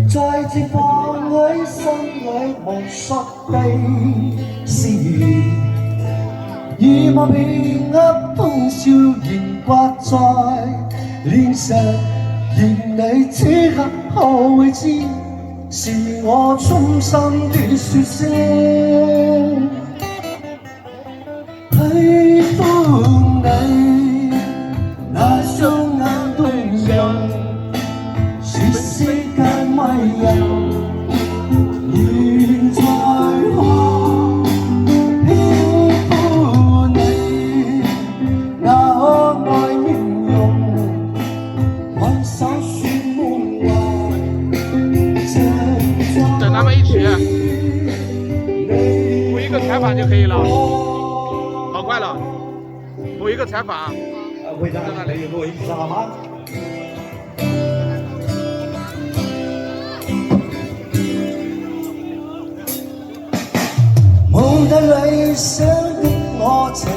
在這放喺心裏無數的思念，以我片刻歡笑仍掛在臉上，願你此刻可會知，是我衷心的說聲喜歡你，那雙眼動人，說世間迷人。現在我喜歡你，那可愛面容，挽手說夢話，等他们一起补一个采访就可以了，好快了，补一个采访。會長，你錄影好嗎？夢得理想的我情。